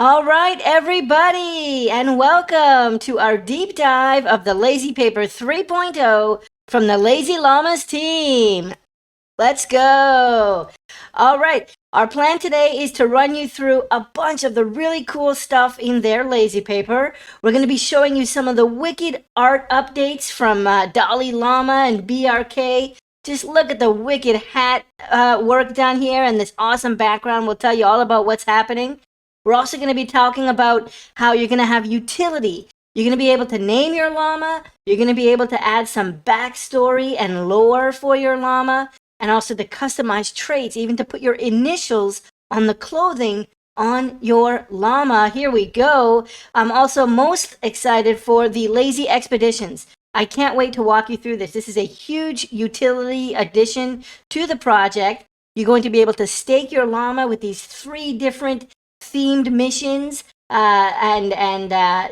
All right, everybody, and welcome to our deep dive of the LazyPaper 3.0 from the Lazy Llamas team. Let's go. All right, our plan today is to run you through a bunch of the really cool stuff in their LazyPaper. We're going to be showing you some of the wicked art updates from Dalai Llama and BRK. Just look at the wicked hat work down here and this awesome background. We'll tell you all about what's happening. We're also going to be talking about how you're going to have utility. You're going to be able to name your llama. You're going to be able to add some backstory and lore for your llama, and also to customize traits, even to put your initials on the clothing on your llama. Here we go. I'm also most excited for the Lazy Expeditions. I can't wait to walk you through this. This is a huge utility addition to the project. You're going to be able to stake your llama with these 3 different themed missions and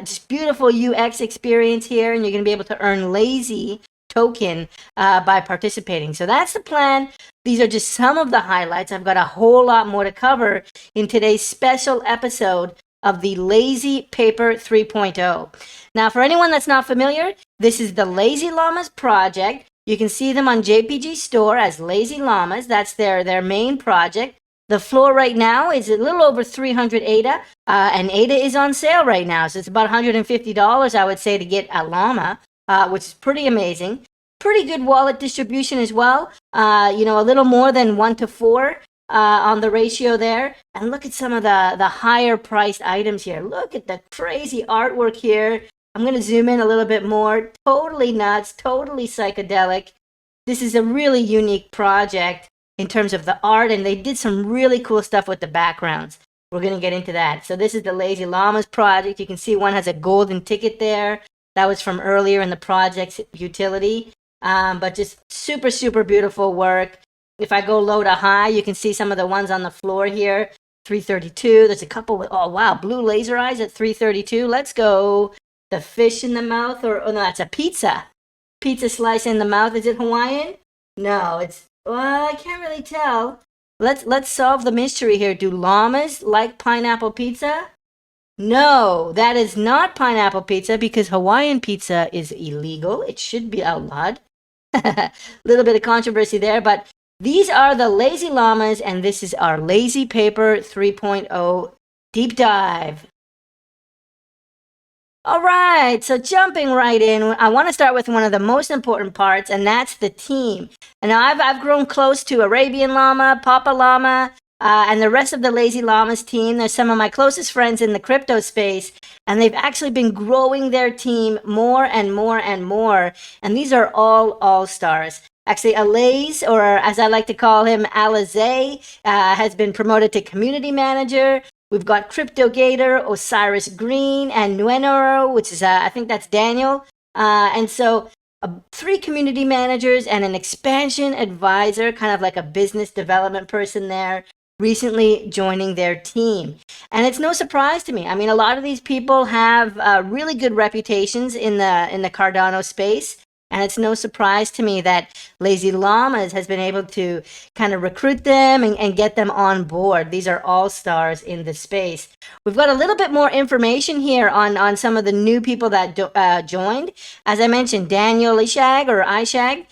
just beautiful UX experience here, and you're going to be able to earn Lazy token by participating. So that's the plan. These are just some of the highlights. I've got a whole lot more to cover in today's special episode of the LazyPaper 3.0. Now, for anyone that's not familiar, this is the Lazy Llamas project. You can see them on JPG Store as Lazy Llamas. That's their main project. The floor right now is a little over 300 ADA, and ADA is on sale right now, so it's about $150, I would say, to get a llama, which is pretty amazing. Pretty good wallet distribution as well, a little more than 1 to 4 on the ratio there. And look at some of the higher priced items here. Look at the crazy artwork here. I'm going to zoom in a little bit more. Totally nuts, totally psychedelic. This is a really unique project in terms of the art, and they did some really cool stuff with the backgrounds. We're going to get into that. So this is the Lazy Llamas project. You can see one has a golden ticket there. That was from earlier in the project's utility. But just super, super beautiful work. If I go low to high, you can see some of the ones on the floor here. 332. There's a couple with, oh wow, blue laser eyes at 332. Let's go. The fish in the mouth, or oh no, that's a pizza. Pizza slice in the mouth. Is it Hawaiian? No, it's, well, I can't really tell. Let's solve the mystery here. Do llamas like pineapple pizza? No, that is not pineapple pizza because Hawaiian pizza is illegal. It should be outlawed. A little bit of controversy there, but these are the Lazy Llamas, and this is our LazyPaper 3.0 deep dive. All right, so jumping right in, I want to start with one of the most important parts, and that's the team. And now I've grown close to Arabian Llama, Papa Llama, and the rest of the Lazy Llamas team. They're some of my closest friends in the crypto space, and they've actually been growing their team more and more and more. And these are all stars. Actually, Alaze, or as I like to call him, Alizé, has been promoted to community manager. We've got Crypto Gator, Osiris Green, and Nuenoro, which is, I think that's Daniel. And so 3 community managers and an expansion advisor, kind of like a business development person there, recently joining their team. And it's no surprise to me. I mean, a lot of these people have really good reputations in the Cardano space. And it's no surprise to me that Lazy Llamas has been able to kind of recruit them and get them on board. These are all stars in the space. We've got a little bit more information here on some of the new people that joined. As I mentioned, Daniel Ishag, or Ishag,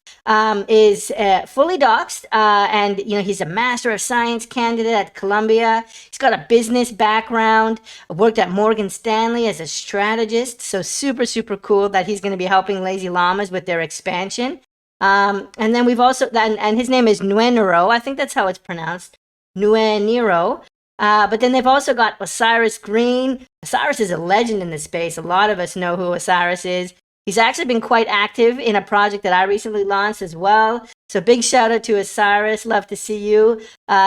is fully doxed, and he's a Master of Science candidate at Columbia. He's got a business background, worked at Morgan Stanley as a strategist, so super, super cool that he's going to be helping Lazy Llamas with their expansion. And then we've also, and his name is Nuenoro, I think that's how it's pronounced, Nueniro. But then they've also got Osiris Green. Osiris is a legend in the space. A lot of us know who Osiris is. He's actually been quite active in a project that I recently launched as well. So big shout out to Osiris. Love to see you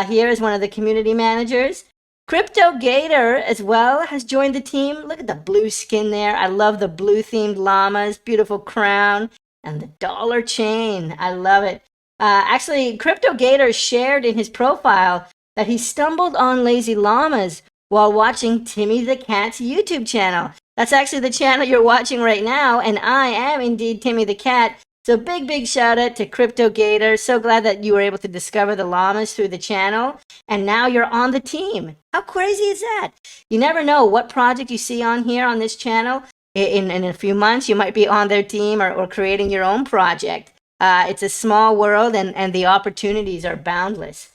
here as one of the community managers. Crypto Gator as well has joined the team. Look at the blue skin there. I love the blue themed llamas, beautiful crown, and the dollar chain. I love it. Actually, Crypto Gator shared in his profile that he stumbled on Lazy Llamas while watching Timmy the Cat's YouTube channel. That's actually the channel you're watching right now, and I am indeed Timmy the Cat. So big shout out to Crypto Gator. So glad that you were able to discover the llamas through the channel, and now you're on the team. How crazy is that? You never know what project you see on here on this channel. In a few months, you might be on their team or creating your own project. It's a small world, and the opportunities are boundless.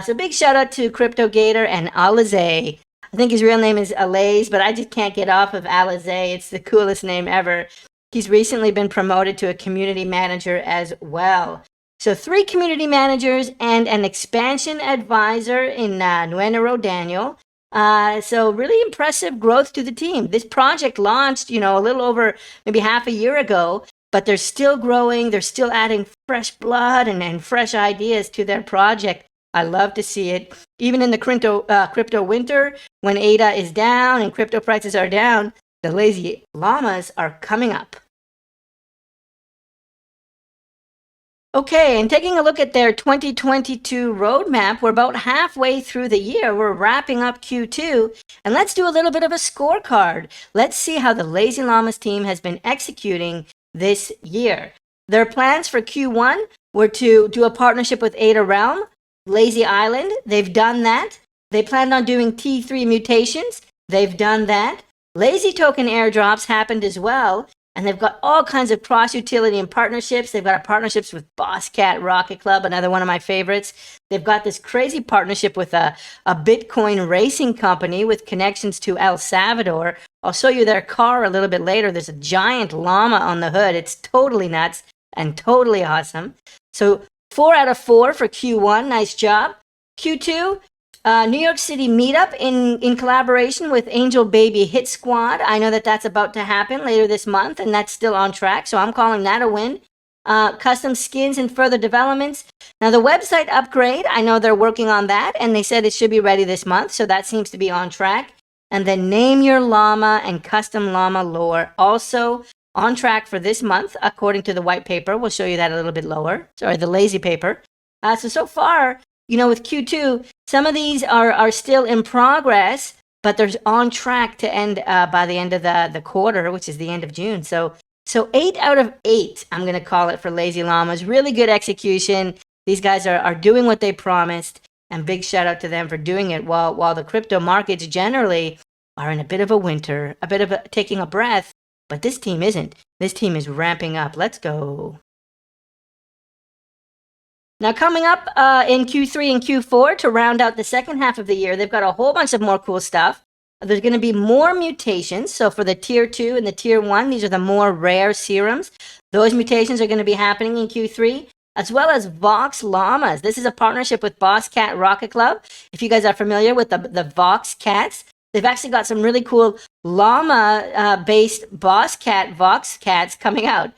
So big shout out to Crypto Gator and Alizé. I think his real name is Alaze, but I just can't get off of Alizé. It's the coolest name ever. He's recently been promoted to a community manager as well. So 3 community managers and an expansion advisor in Nuenero Daniel. So really impressive growth to the team. This project launched, a little over maybe half a year ago, but they're still growing. They're still adding fresh blood and fresh ideas to their project. I love to see it. Even in the crypto winter, when ADA is down and crypto prices are down, the Lazy Llamas are coming up. Okay, and taking a look at their 2022 roadmap, we're about halfway through the year. We're wrapping up Q2, and let's do a little bit of a scorecard. Let's see how the Lazy Llamas team has been executing this year. Their plans for Q1 were to do a partnership with Ada Realm, Lazy Island. They've done that. They planned on doing T3 mutations. They've done that. Lazy token airdrops happened as well. And they've got all kinds of cross-utility and partnerships. They've got partnerships with Boss Cat Rocket Club, another one of my favorites. They've got this crazy partnership with a Bitcoin racing company with connections to El Salvador. I'll show you their car a little bit later. There's a giant llama on the hood. It's totally nuts and totally awesome. So 4 out of 4 for Q1. Nice job. Q2, New York City meetup in collaboration with Angel Baby Hit Squad. I know that that's about to happen later this month, and that's still on track, so I'm calling that a win. Custom skins and further developments. Now, the website upgrade, I know they're working on that, and they said it should be ready this month, so that seems to be on track. And then Name Your Llama and Custom Llama Lore, also on track for this month, according to the white paper. We'll show you that a little bit lower. Sorry, the lazy paper. So far, with Q2, some of these are still in progress, but they're on track to end by the end of the quarter, which is the end of June. So 8 out of 8, I'm going to call it, for Lazy Llamas. Really good execution. These guys are doing what they promised, and big shout out to them for doing it while the crypto markets generally are in a bit of a winter, a bit of taking a breath, but this team isn't. This team is ramping up. Let's go. Now, coming up in Q3 and Q4 to round out the second half of the year, they've got a whole bunch of more cool stuff. There's going to be more mutations. So for the Tier 2 and the Tier 1, these are the more rare serums. Those mutations are going to be happening in Q3, as well as Vox Llamas. This is a partnership with Boss Cat Rocket Club. If you guys are familiar with the Vox Cats, they've actually got some really cool llama-based Boss Cat Vox Cats coming out.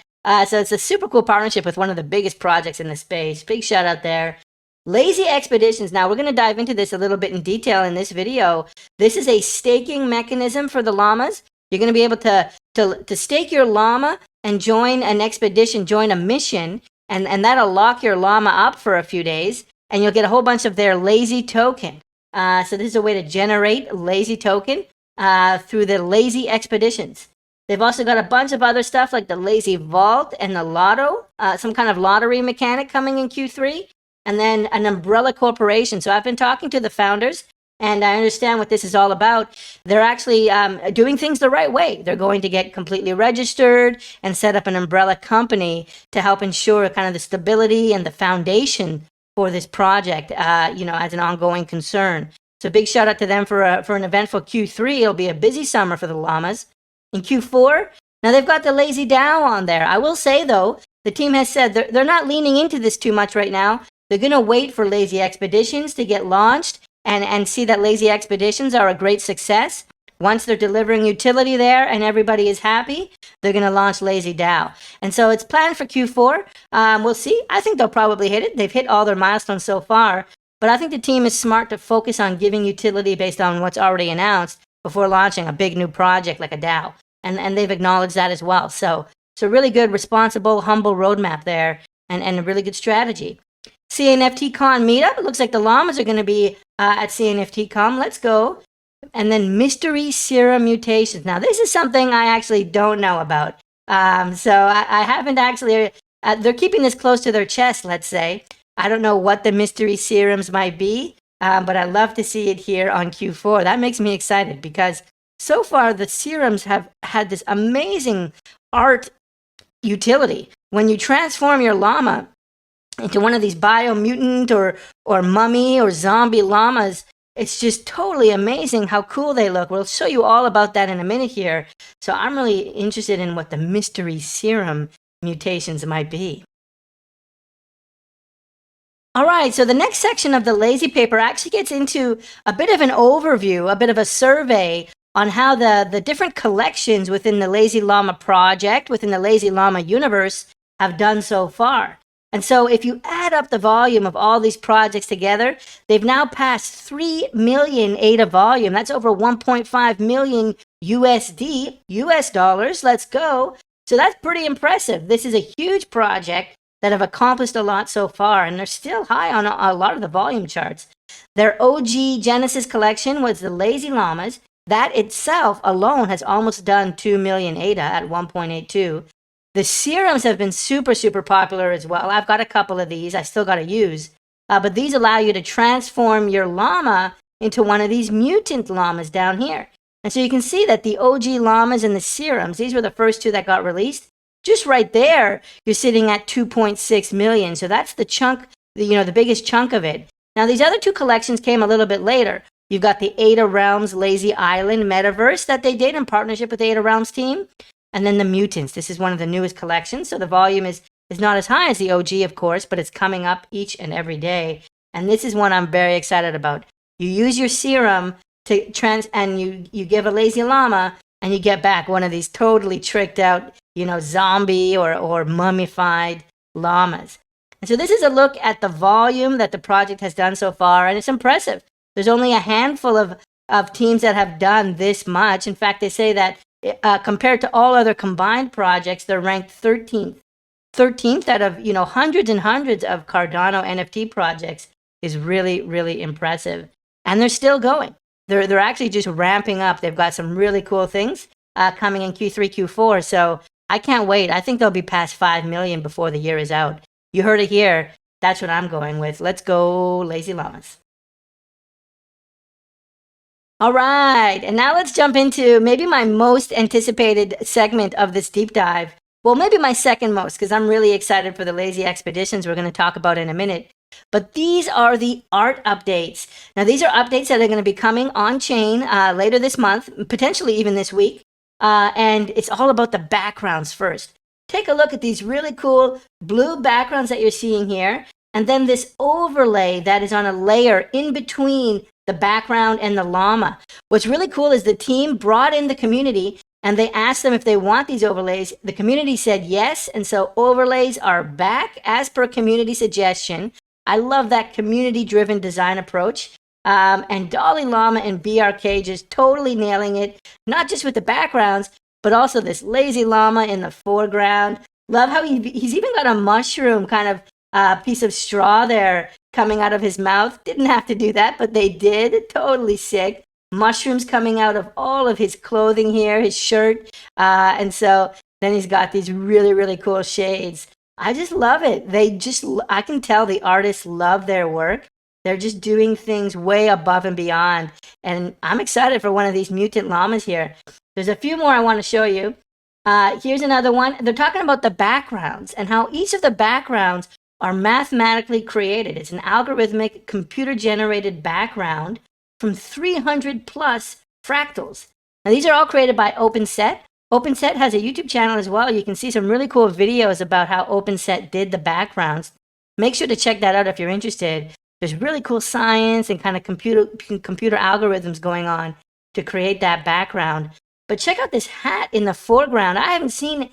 So it's a super cool partnership with one of the biggest projects in the space. Big shout out there. Lazy Expeditions. Now, we're going to dive into this a little bit in detail in this video. This is a staking mechanism for the llamas. You're going to be able to stake your llama and join an expedition, join a mission, and that'll lock your llama up for a few days, and you'll get a whole bunch of their lazy token. So this is a way to generate lazy token through the Lazy Expeditions. They've also got a bunch of other stuff like the Lazy Vault and the Lotto, some kind of lottery mechanic coming in Q3, and then an umbrella corporation. So I've been talking to the founders, and I understand what this is all about. They're actually doing things the right way. They're going to get completely registered and set up an umbrella company to help ensure kind of the stability and the foundation for this project, as an ongoing concern. So big shout out to them for an eventful Q3. It'll be a busy summer for the llamas. In Q4, now they've got the Lazy DAO on there. I will say, though, the team has said they're not leaning into this too much right now. They're going to wait for Lazy Expeditions to get launched and see that Lazy Expeditions are a great success. Once they're delivering utility there and everybody is happy, they're going to launch Lazy DAO. And so it's planned for Q4. We'll see. I think they'll probably hit it. They've hit all their milestones so far. But I think the team is smart to focus on giving utility based on what's already announced before launching a big new project like a DAO. And they've acknowledged that as well. So really good, responsible, humble roadmap there, and a really good strategy. CNFT Con meetup. It looks like the llamas are going to be at CNFT Con. Let's go. And then mystery serum mutations. Now, this is something I actually don't know about. So I haven't actually they're keeping this close to their chest, let's say. I don't know what the mystery serums might be, but I love to see it here on Q4. That makes me excited because so far the serums have had this amazing art utility. When you transform your llama into one of these biomutant or mummy or zombie llamas, it's just totally amazing how cool they look. We'll show you all about that in a minute here. So I'm really interested in what the mystery serum mutations might be. All right, so the next section of the Lazy paper actually gets into a bit of an overview, a bit of a survey on how the different collections within the Lazy Llama project, within the Lazy Llama universe, have done so far. And so if you add up the volume of all these projects together, they've now passed 3 million ADA volume. That's over 1.5 million USD, US dollars. Let's go. So that's pretty impressive. This is a huge project that have accomplished a lot so far, and they're still high on a lot of the volume charts. Their OG Genesis collection was the Lazy Llamas. That itself alone has almost done 2 million ADA at 1.82. The serums have been super, super popular as well. I've got a couple of these I still got to use. But these allow you to transform your llama into one of these mutant llamas down here. And so you can see that the OG llamas and the serums, these were the first two that got released. Just right there, you're sitting at 2.6 million. So that's the chunk, the biggest chunk of it. Now, these other two collections came a little bit later. You've got the Ada Realms Lazy Island Metaverse that they did in partnership with the Ada Realms team. And then the Mutants. This is one of the newest collections. So the volume is not as high as the OG, of course, but it's coming up each and every day. And this is one I'm very excited about. You use your serum to and you give a Lazy Llama, and you get back one of these totally tricked out, zombie or mummified llamas. And so this is a look at the volume that the project has done so far, and it's impressive. There's only a handful of teams that have done this much. In fact, they say that compared to all other combined projects, they're ranked 13th. 13th out of, hundreds and hundreds of Cardano NFT projects is really, really impressive. And they're still going. They're actually just ramping up. They've got some really cool things coming in Q3, Q4. So I can't wait. I think they'll be past 5 million before the year is out. You heard it here. That's what I'm going with. Let's go, Lazy Llamas. All right, and now let's jump into maybe my most anticipated segment of this deep dive. Well, maybe my second most, because I'm really excited for the Lazy Expeditions we're going to talk about in a minute. But these are the art updates. Now, these are updates that are going to be coming on chain later this month, potentially even this week. And it's all about the backgrounds first. Take a look at these really cool blue backgrounds that you're seeing here. And then this overlay that is on a layer in between the background and the llama. What's really cool is the team brought in the community and they asked them if they want these overlays. The community said yes, and so overlays are back as per community suggestion. I love that community-driven design approach. And Dolly Llama and BRK just totally nailing it, not just with the backgrounds, but also this Lazy Llama in the foreground. Love how he's even got a mushroom kind of piece of straw there coming out of his mouth. Didn't have to do that, but they did. Totally sick. Mushrooms coming out of all of his clothing here, his shirt. And so then he's got these really, really cool shades. I just love it. I can tell the artists love their work. They're just doing things way above and beyond. And I'm excited for one of these mutant llamas here. There's a few more I want to show you. Here's another one. They're talking about the backgrounds and how each of the backgrounds are mathematically created. It's an algorithmic computer-generated background from 300 plus fractals. Now, these are all created by OpenSet. OpenSet has a YouTube channel as well. You can see some really cool videos about how OpenSet did the backgrounds. Make sure to check that out if you're interested. There's really cool science and kind of computer algorithms going on to create that background. But check out this hat in the foreground. I haven't seen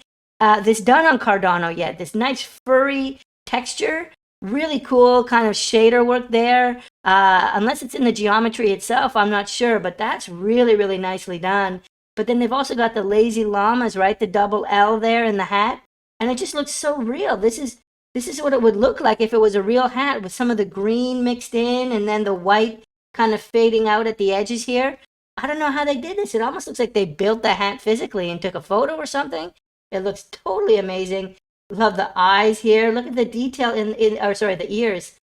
this done on Cardano yet. This nice furry texture, really cool kind of shader work there. Unless it's in the geometry itself, I'm not sure, but that's really, really nicely done. But then they've also got the Lazy Llamas, right? The double L there in the hat. And it just looks so real. This is what it would look like if it was a real hat with some of the green mixed in and then the white kind of fading out at the edges here. I don't know how they did this. It almost looks like they built the hat physically and took a photo or something. It looks totally amazing. Love the eyes here. Look at the detail the ears.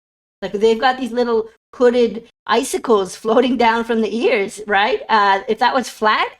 Like they've got these little hooded icicles floating down from the ears, right? If that was flat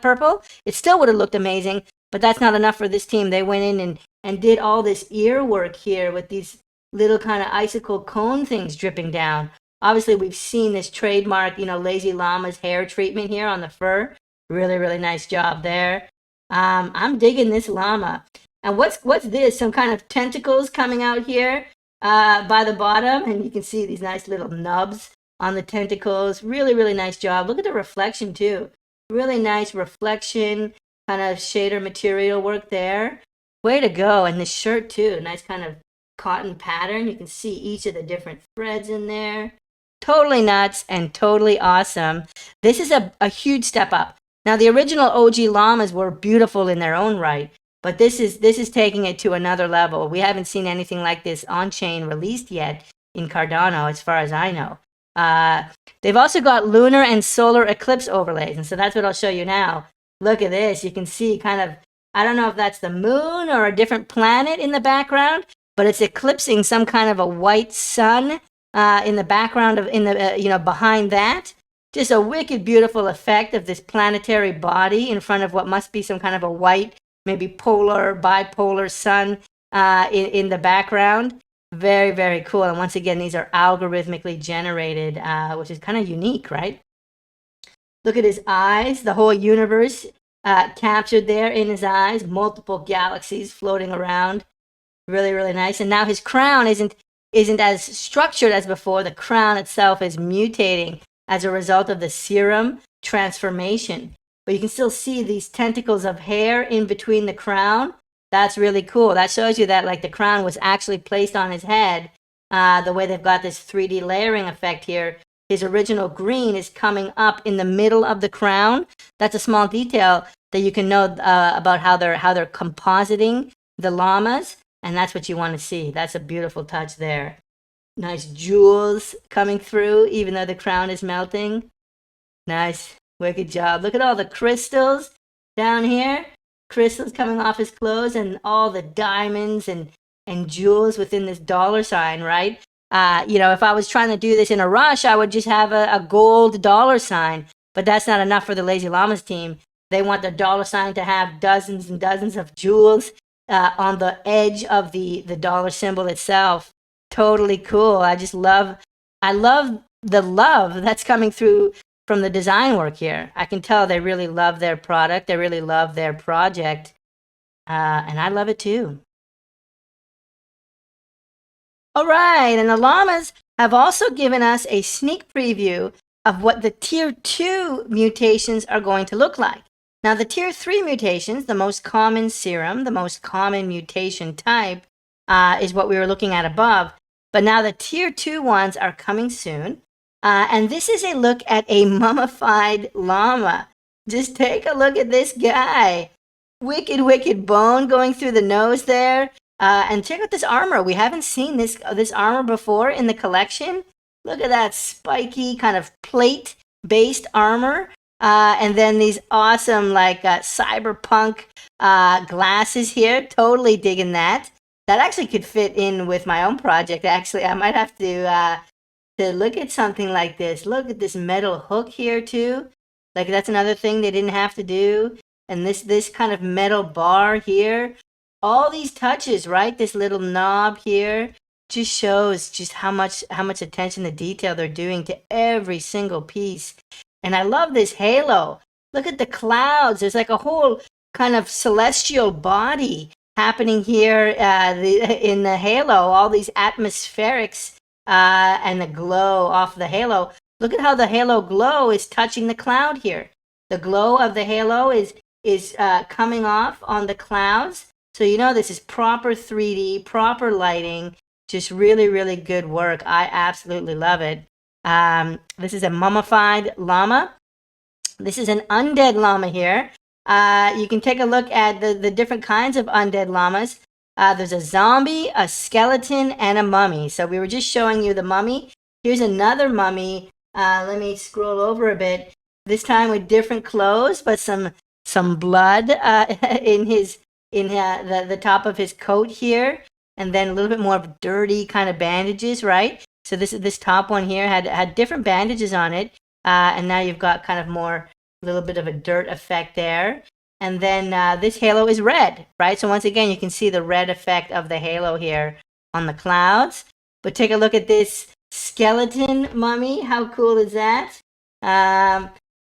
purple, it still would have looked amazing. But that's not enough for this team. They went in and did all this ear work here with these little kind of icicle cone things dripping down. Obviously, we've seen this trademark, Lazy Llama's hair treatment here on the fur. Really, really nice job there. I'm digging this llama. And what's this? Some kind of tentacles coming out here by the bottom, and you can see these nice little nubs on the tentacles. Really, really nice job. Look at the reflection too. Really nice reflection, kind of shader material work there. Way to go. And this shirt too, nice kind of cotton pattern. You can see each of the different threads in there. Totally nuts and totally awesome. This is a huge step up. Now, the original OG llamas were beautiful in their own right, but this is taking it to another level. We haven't seen anything like this on-chain released yet in Cardano, as far as I know. They've also got lunar and solar eclipse overlays, and so that's what I'll show you now. Look at this. You can see kind of, I don't know if that's the moon or a different planet in the background, but it's eclipsing some kind of a white sun in the background behind that. Just a wicked beautiful effect of this planetary body in front of what must be some kind of a white, maybe polar, bipolar sun in the background. Very, very cool. And once again, these are algorithmically generated, which is kind of unique, right? Look at his eyes, the whole universe captured there in his eyes, multiple galaxies floating around. Really, really nice. And now his crown isn't as structured as before. The crown itself is mutating as a result of the serum transformation. But you can still see these tentacles of hair in between the crown. That's really cool. That shows you that like the crown was actually placed on his head. The way they've got this 3D layering effect here. His original green is coming up in the middle of the crown. That's a small detail that you can know about how they're compositing the llamas. And that's what you want to see. That's a beautiful touch there. Nice jewels coming through, even though the crown is melting. Nice. Wicked job. Look at all the crystals down here. Crystals coming off his clothes and all the diamonds and jewels within this dollar sign, right? If I was trying to do this in a rush, I would just have a gold dollar sign. But that's not enough for the Lazy Llamas team. They want the dollar sign to have dozens and dozens of jewels on the edge of the dollar symbol itself. Totally cool. I love the love that's coming through from the design work here. I can tell they really love their product. They really love their project. And I love it too. All right. And the llamas have also given us a sneak preview of what the tier 2 mutations are going to look like. Now, the tier 3 mutations, the most common serum, the most common mutation type, is what we were looking at above. But now the tier 2 ones are coming soon. And this is a look at a mummified llama. Just take a look at this guy. Wicked, wicked bone going through the nose there. And check out this armor. We haven't seen this armor before in the collection. Look at that spiky kind of plate-based armor. And then these awesome cyberpunk glasses here. Totally digging that. That actually could fit in with my own project. Actually, I might have to look at something like this. Look at this metal hook here too. Like that's another thing they didn't have to do. And this kind of metal bar here. All these touches, right? This little knob here just shows just how much attention to detail they're doing to every single piece. And I love this halo. Look at the clouds. There's like a whole kind of celestial body happening here in the halo. All these atmospherics and the glow off the halo. Look at how the halo glow is touching the cloud here. The glow of the halo is coming off on the clouds. So this is proper 3D, proper lighting. Just really, really good work. I absolutely love it. This is a mummified llama. This is an undead llama here. You can take a look at the different kinds of undead llamas. There's a zombie, a skeleton, and a mummy. So we were just showing you the mummy. Here's another mummy. Let me scroll over a bit. This time with different clothes, but some blood in his in the top of his coat here, and then a little bit more of dirty kind of bandages, right? So this top one here had different bandages on it, and now you've got kind of more a little bit of a dirt effect there. And then this halo is red, right? So once again, you can see the red effect of the halo here on the clouds. But take a look at this skeleton mummy. How cool is that? And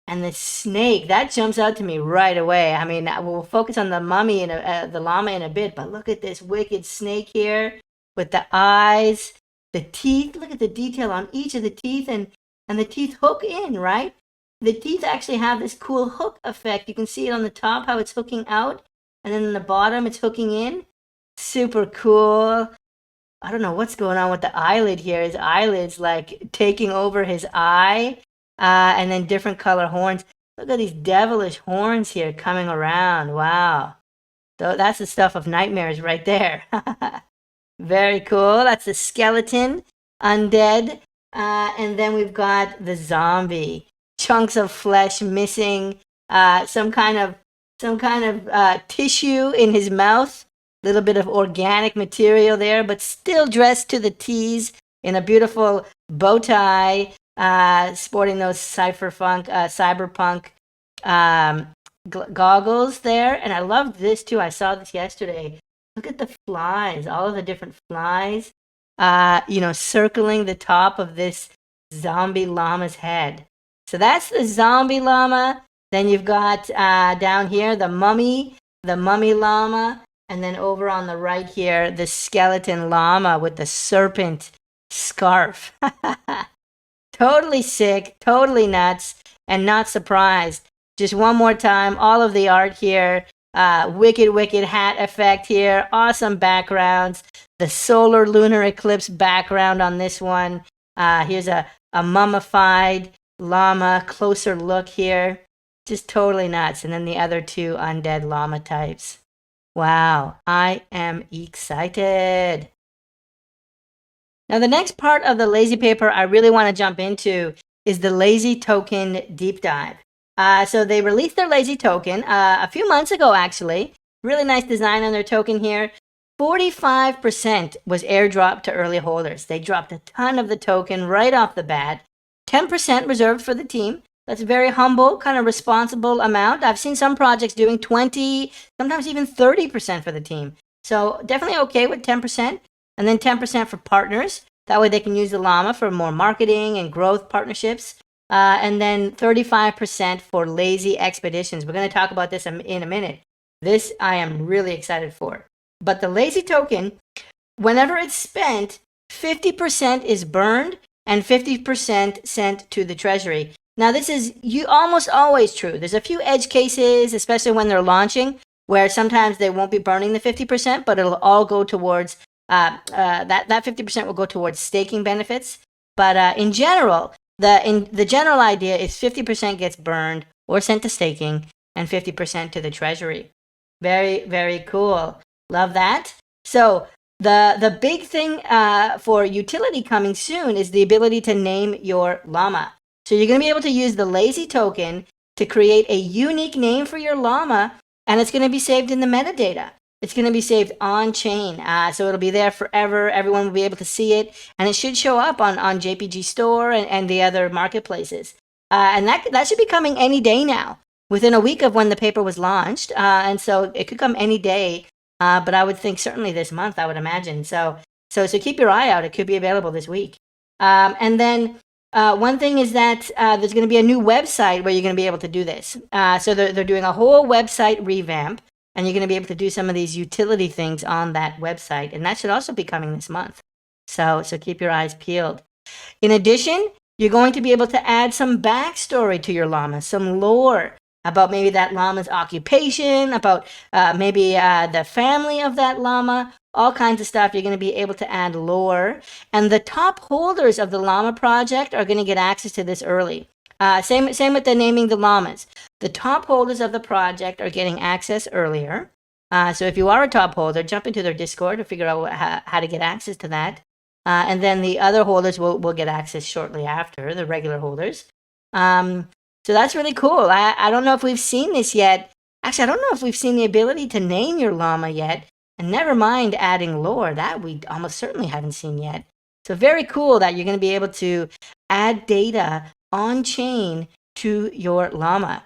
the snake, that jumps out to me right away. I mean, we'll focus on the mummy and the llama in a bit, but look at this wicked snake here with the eyes, the teeth. Look at the detail on each of the teeth, and the teeth hook in, right? The teeth actually have this cool hook effect. You can see it on the top, how it's hooking out, and then on the bottom, it's hooking in. Super cool. I don't know what's going on with the eyelid here. His eyelid's like taking over his eye, and then different color horns. Look at these devilish horns here coming around. Wow. So that's the stuff of nightmares right there. Very cool. That's the skeleton, undead. And then we've got the zombie. Chunks of flesh missing, some kind of tissue in his mouth, a little bit of organic material there, but still dressed to the T's in a beautiful bow tie, sporting those cyberpunk goggles there. And I loved this too. I saw this yesterday. Look at the flies, all of the different flies, circling the top of this zombie llama's head. So that's the zombie llama. Then you've got down here the mummy llama. And then over on the right here, the skeleton llama with the serpent scarf. Totally sick, totally nuts, and not surprised. Just one more time, all of the art here. Wicked hat effect here. Awesome backgrounds. The solar lunar eclipse background on this one. Here's a mummified llama, closer look here. Just totally nuts. And then the other two undead llama types. Wow, I am excited. Now the next part of the Lazy Paper I really want to jump into is the Lazy Token deep dive. So they released their Lazy Token a few months ago, actually. Really nice design on their token here. 45% was airdropped to early holders. They dropped a ton of the token right off the bat. 10% reserved for the team. That's a very humble, kind of responsible amount. I've seen some projects doing 20, sometimes even 30% for the team. So definitely okay with 10%. And then 10% for partners. That way they can use the llama for more marketing and growth partnerships. And then 35% for lazy expeditions. We're going to talk about this in a minute. This I am really excited for. But the lazy token, whenever it's spent, 50% is burned and 50% sent to the treasury. Now, this is almost always true. There's a few edge cases, especially when they're launching, where sometimes they won't be burning the 50%, but it'll all go towards, that 50% will go towards staking benefits. But in general, the general idea is 50% gets burned or sent to staking and 50% to the treasury. Very, very cool. Love that. So the big thing for utility coming soon is the ability to name your llama. So you're going to be able to use the lazy token to create a unique name for your llama, and it's going to be saved in the metadata. It's going to be saved on chain, so it'll be there forever. Everyone will be able to see it, and it should show up on JPG Store and the other marketplaces. And that should be coming any day now, within a week of when the paper was launched. And so it could come any day, but I would think certainly this month, I would imagine. So keep your eye out. It could be available this week. And then one thing is that there's going to be a new website where you're going to be able to do this. So they're doing a whole website revamp, and you're going to be able to do some of these utility things on that website. And that should also be coming this month. So keep your eyes peeled. In addition, you're going to be able to add some backstory to your llama, some lore about maybe that llama's occupation, about maybe the family of that llama, all kinds of stuff. You're going to be able to add lore. And the top holders of the llama project are going to get access to this early. Same with the naming the llamas. The top holders of the project are getting access earlier. So if you are a top holder, jump into their Discord to figure out how to get access to that. And then the other holders will get access shortly after, the regular holders. So that's really cool. I don't know if we've seen this yet Actually, I don't know if we've seen the ability to name your llama yet, and never mind adding lore. That we almost certainly haven't seen yet. So very cool that you're going to be able to add data on chain to your llama.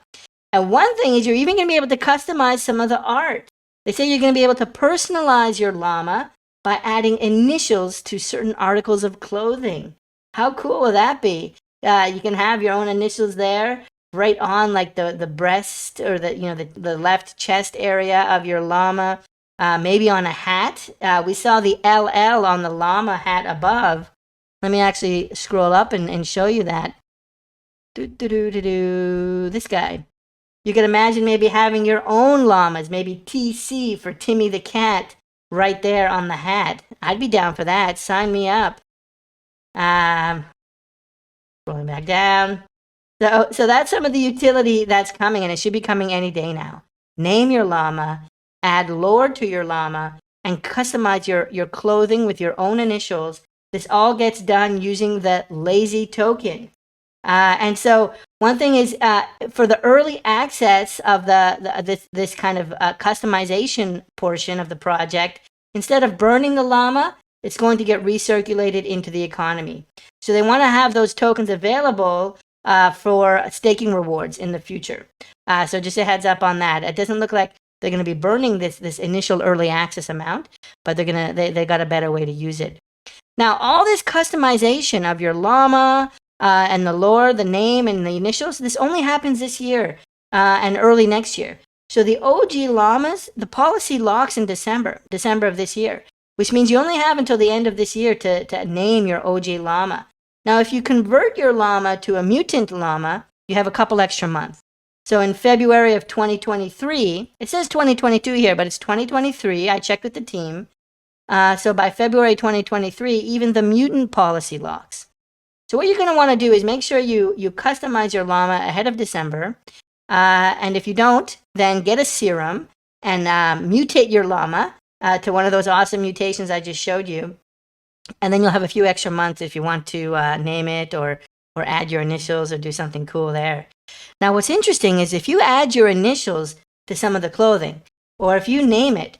And one thing is you're even going to be able to customize some of the art. They say you're going to be able to personalize your llama by adding initials to certain articles of clothing. How cool will that be? You can have your own initials there, right on like the breast or the left chest area of your llama. Maybe on a hat. We saw the LL on the llama hat above. Let me actually scroll up and show you that. This guy. You could imagine maybe having your own llamas, maybe TC for Timmy the cat, right there on the hat. I'd be down for that. Sign me up. Rolling back down. So that's some of the utility that's coming, and it should be coming any day now. Name your llama, add lore to your llama, and customize your clothing with your own initials. This all gets done using the Lazy token. And so one thing is for the early access of this kind of customization portion of the project, instead of burning the llama, it's going to get recirculated into the economy. So they want to have those tokens available for staking rewards in the future. So just a heads up on that. It doesn't look like they're going to be burning this initial early access amount, but they got a better way to use it. Now, all this customization of your llama and the lore, the name, and the initials, this only happens this year and early next year. So the OG llamas, the policy locks in December of this year, which means you only have until the end of this year to name your OG llama. Now, if you convert your llama to a mutant llama, you have a couple extra months. So in February of 2023, it says 2022 here, but it's 2023. I checked with the team. So by February 2023, even the mutant policy locks. So what you're going to want to do is make sure you customize your llama ahead of December. And if you don't, then get a serum and mutate your llama to one of those awesome mutations I just showed you. And then you'll have a few extra months if you want to name it or add your initials or do something cool there. Now, what's interesting is if you add your initials to some of the clothing, or if you name it,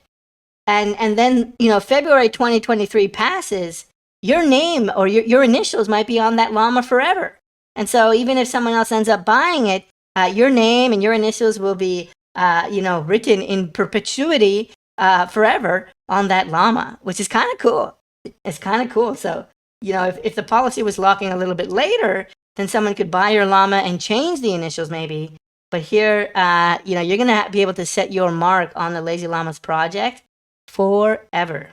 and then February 2023 passes, your name or your initials might be on that llama forever. And so even if someone else ends up buying it, your name and your initials will be written in perpetuity forever on that llama, which is kind of cool. It's kind of cool. So if the policy was locking a little bit later, then someone could buy your llama and change the initials maybe. But here, you're going to be able to set your mark on the Lazy Llamas project forever.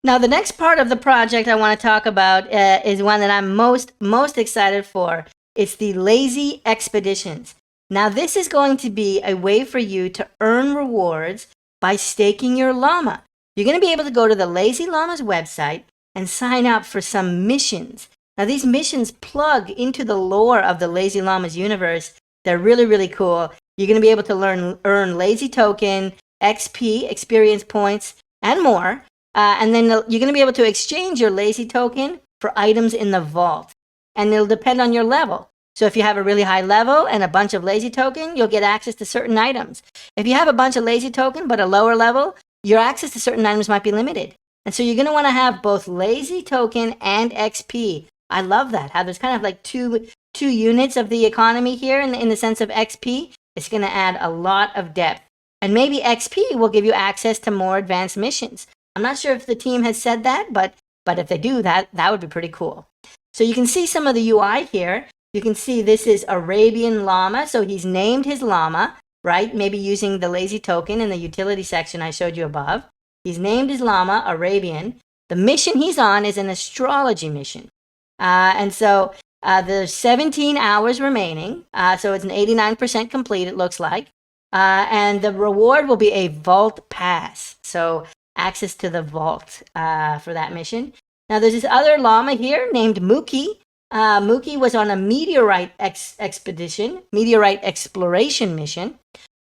Now, the next part of the project I want to talk about is one that I'm most excited for. It's the Lazy Expeditions. Now, this is going to be a way for you to earn rewards by staking your llama. You're going to be able to go to the Lazy Llamas website and sign up for some missions. Now, these missions plug into the lore of the Lazy Llamas universe. They're really, really cool. You're going to be able to earn Lazy Token, XP, experience points, and more. And then you're going to be able to exchange your Lazy Token for items in the vault. And it'll depend on your level. So if you have a really high level and a bunch of Lazy Token, you'll get access to certain items. If you have a bunch of Lazy Token but a lower level, your access to certain items might be limited. And so you're going to want to have both Lazy Token and XP. I love that, how there's kind of like two units of the economy here in the sense of XP. It's going to add a lot of depth. And maybe XP will give you access to more advanced missions. I'm not sure if the team has said that, but if they do, that would be pretty cool. So you can see some of the UI here. You can see this is Arabian Llama. So he's named his llama, right? Maybe using the Lazy Token in the utility section I showed you above. He's named his llama Arabian. The mission he's on is an astrology mission. And so there's 17 hours remaining. So it's an 89% complete, it looks like. And the reward will be a vault pass. So access to the vault for that mission. Now there's this other llama here named Mookie. Mookie was on a meteorite exploration mission.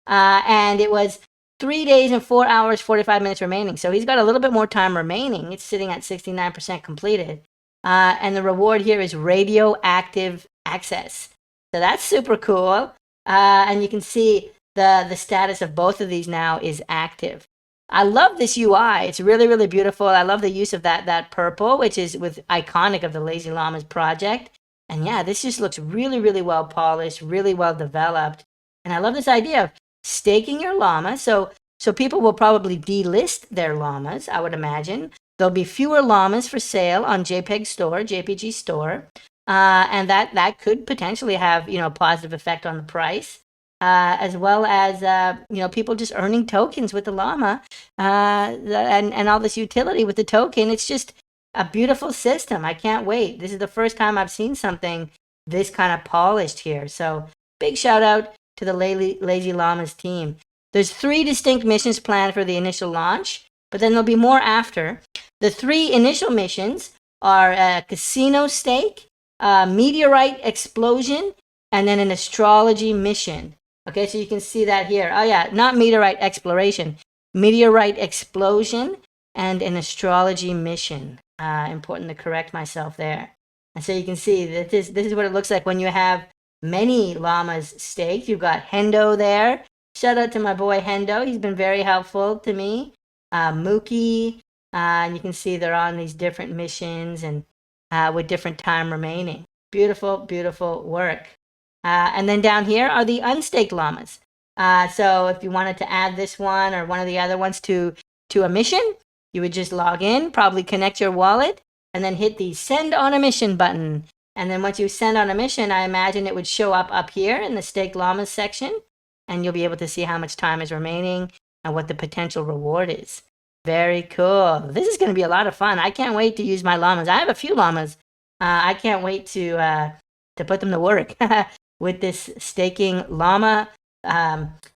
And it was 3 days and 4 hours, 45 minutes remaining. So he's got a little bit more time remaining. It's sitting at 69% completed. And the reward here is radioactive access. So that's super cool. And you can see the status of both of these now is active. I love this UI. It's really, really beautiful. I love the use of that purple, which is iconic of the Lazy Llamas project. And yeah, this just looks really, really well polished, really well developed. And I love this idea of staking your llama. So people will probably delist their llamas, I would imagine. There'll be fewer llamas for sale on JPG Store. And that could potentially have, a positive effect on the price. As well as people just earning tokens with the llama, and all this utility with the token. It's just a beautiful system. I can't wait. This is the first time I've seen something this kind of polished here. So big shout out to the Lazy Llamas team. There's 3 distinct missions planned for the initial launch, but then there'll be more after. The 3 initial missions are a casino stake, a meteorite explosion, and then an astrology mission. Okay, so you can see that here. Oh yeah, not meteorite exploration, meteorite explosion, and an astrology mission. Important to correct myself there. And so you can see that this is what it looks like when you have many llamas staked. You've got Hendo there. Shout out to my boy Hendo. He's been very helpful to me. Mookie, and you can see they're on these different missions and with different time remaining. Beautiful, beautiful work. And then down here are the unstaked llamas. So if you wanted to add this one or one of the other ones to a mission, you would just log in, probably connect your wallet, and then hit the send on a mission button. And then once you send on a mission, I imagine it would show up here in the staked llamas section, and you'll be able to see how much time is remaining and what the potential reward is. Very cool. This is going to be a lot of fun. I can't wait to use my llamas. I have a few llamas. I can't wait to put them to work with this staking llama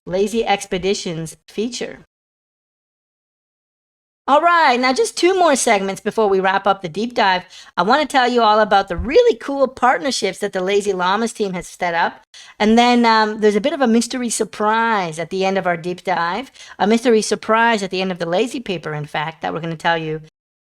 lazy expeditions feature. All right, now just 2 more segments before we wrap up the deep dive. I want to tell you all about the really cool partnerships that the Lazy Llamas team has set up. And then there's a bit of a mystery surprise at the end of our deep dive, a mystery surprise at the end of the Lazy Paper, in fact, that we're going to tell you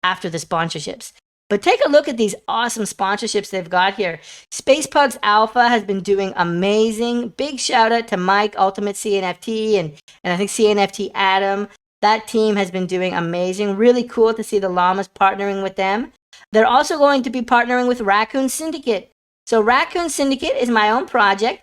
after the sponsorships. But take a look at these awesome sponsorships they've got here. Space Pugs Alpha has been doing amazing. Big shout out to Mike, Ultimate CNFT, and I think CNFT Adam. That team has been doing amazing. Really cool to see the llamas partnering with them. They're also going to be partnering with Raccoon Syndicate. So Raccoon Syndicate is my own project.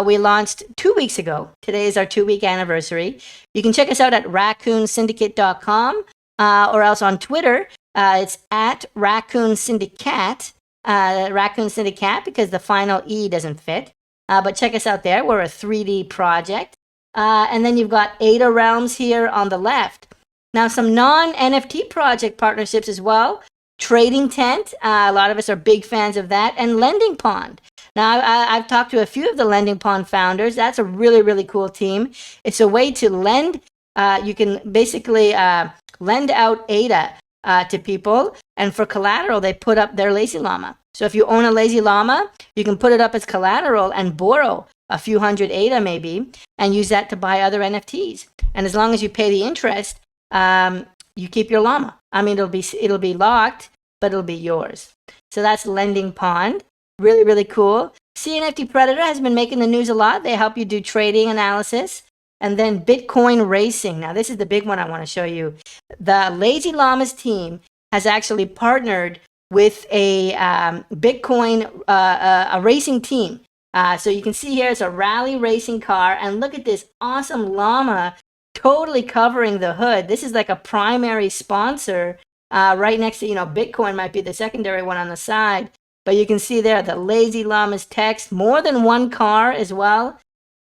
We launched 2 weeks ago. Today is our 2-week anniversary. You can check us out at raccoonsyndicate.com or else on Twitter. It's at Raccoon Syndicate, Raccoon Syndicate, because the final E doesn't fit. But check us out there. We're a 3D project. And then you've got Ada Realms here on the left. Now, some non-NFT project partnerships as well. Trading Tent, a lot of us are big fans of that, and Lending Pond. Now, I've talked to a few of the Lending Pond founders. That's a really, really cool team. It's a way to lend. You can basically lend out ADA to people, and for collateral, they put up their Lazy Llama. So if you own a Lazy Llama, you can put it up as collateral and borrow a few hundred ADA maybe, and use that to buy other NFTs. And as long as you pay the interest, you keep your llama. I mean, it'll be locked, but it'll be yours. So that's Lending Pond. Really, really cool. CNFT Predator has been making the news a lot. They help you do trading analysis. And then Bitcoin Racing. Now, this is the big one I want to show you. The Lazy Llamas team has actually partnered with a Bitcoin a racing team. So you can see here it's a rally racing car, and look at this awesome llama totally covering the hood. This is like a primary sponsor right next to, Bitcoin might be the secondary one on the side. But you can see there the Lazy Llamas text, more than one car as well.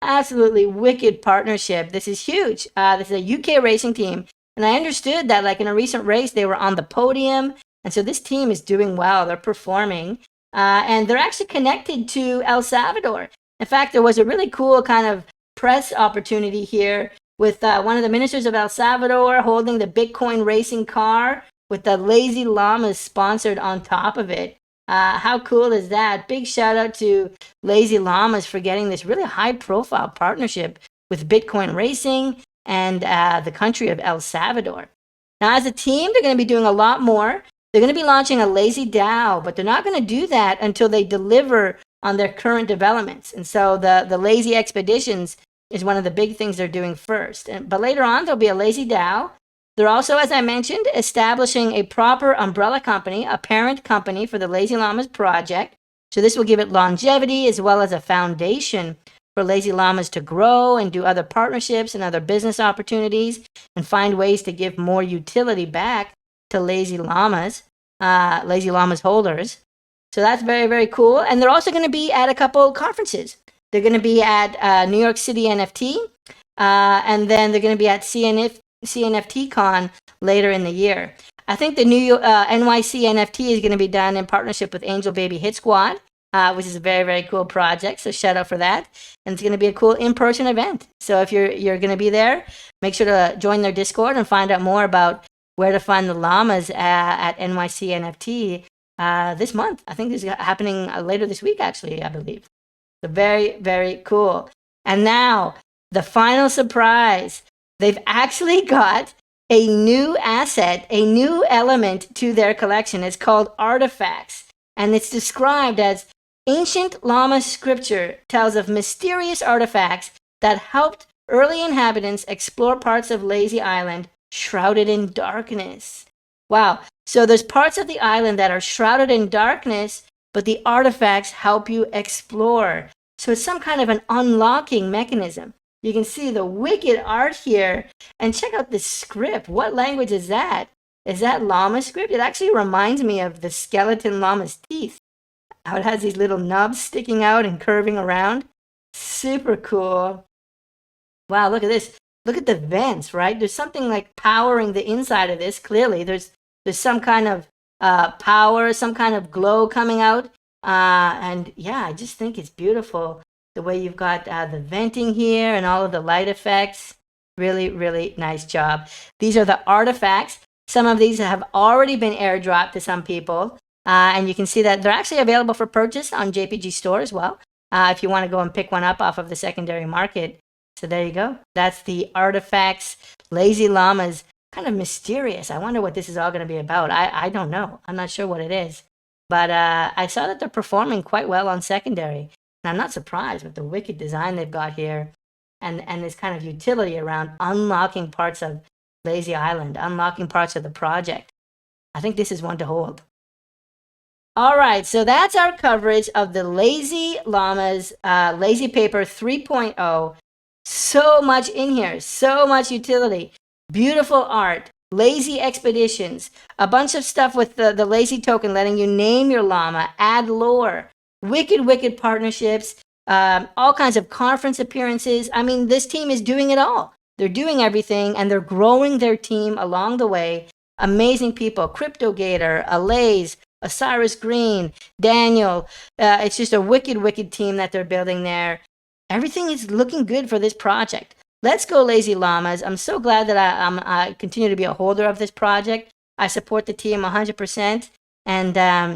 Absolutely wicked partnership. This is huge. This is a UK racing team. And I understood that like in a recent race, they were on the podium. And so this team is doing well. They're performing. And they're actually connected to El Salvador. In fact, there was a really cool kind of press opportunity here with one of the ministers of El Salvador holding the Bitcoin racing car with the Lazy Llamas sponsored on top of it. How cool is that? Big shout out to Lazy Llamas for getting this really high profile partnership with Bitcoin racing and the country of El Salvador. Now, as a team, they're going to be doing a lot more. They're going to be launching a Lazy DAO, but they're not going to do that until they deliver on their current developments. And so the Lazy Expeditions is one of the big things they're doing first. But later on, there'll be a Lazy DAO. They're also, as I mentioned, establishing a proper umbrella company, a parent company for the Lazy Llamas project. So this will give it longevity as well as a foundation for Lazy Llamas to grow and do other partnerships and other business opportunities and find ways to give more utility back to Lazy Llamas holders. So that's very, very cool. And they're also going to be at a couple conferences. They're going to be at New York City NFT, and then they're going to be at CNFT Con later in the year. I think the new NYC NFT is going to be done in partnership with Angel Baby Hit Squad, which is a very, very cool project. So shout out for that. And it's going to be a cool in-person event. So if you're going to be there, make sure to join their Discord and find out more about where to find the llamas at NYC NFT this month. I think this is happening later this week, actually, I believe. So very, very cool. And now, the final surprise. They've actually got a new asset, a new element to their collection. It's called Artifacts. And it's described as ancient llama scripture tells of mysterious artifacts that helped early inhabitants explore parts of Lazy Island shrouded in darkness. Wow. So there's parts of the island that are shrouded in darkness, but the artifacts help you explore. So it's some kind of an unlocking mechanism. You can see the wicked art here. And check out this script. What language is that? Is that llama script? It actually reminds me of the skeleton llama's teeth. How it has these little nubs sticking out and curving around. Super cool. Wow, look at this. Look at the vents, right? There's something like powering the inside of this. Clearly, there's some kind of power, some kind of glow coming out. And yeah, I just think it's beautiful. The way you've got the venting here and all of the light effects. Really, really nice job. These are the artifacts. Some of these have already been airdropped to some people. And you can see that they're actually available for purchase on JPG Store as well. If you want to go and pick one up off of the secondary market. So there you go. That's the Artifacts Lazy Llamas. Kind of mysterious. I wonder what this is all going to be about. I don't know. I'm not sure what it is. But I saw that they're performing quite well on secondary. And I'm not surprised with the wicked design they've got here and this kind of utility around unlocking parts of Lazy Island, unlocking parts of the project. I think this is one to hold. All right, so that's our coverage of the Lazy Llamas LazyPaper 3.0. So much in here, so much utility, beautiful art, lazy expeditions, a bunch of stuff with the lazy token letting you name your llama, add lore, wicked partnerships, all kinds of conference appearances. I mean, this team is doing it all. They're doing everything and they're growing their team along the way. Amazing people, CryptoGator, Alaze, Osiris Green, Daniel. It's just a wicked team that they're building there. Everything is looking good for this project. Let's go, Lazy Llamas. I'm so glad that I continue to be a holder of this project. I support the team 100%. And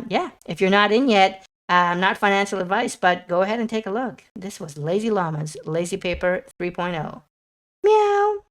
yeah, if you're not in yet, not financial advice, but go ahead and take a look. This was Lazy Llamas LazyPaper 3.0. Meow.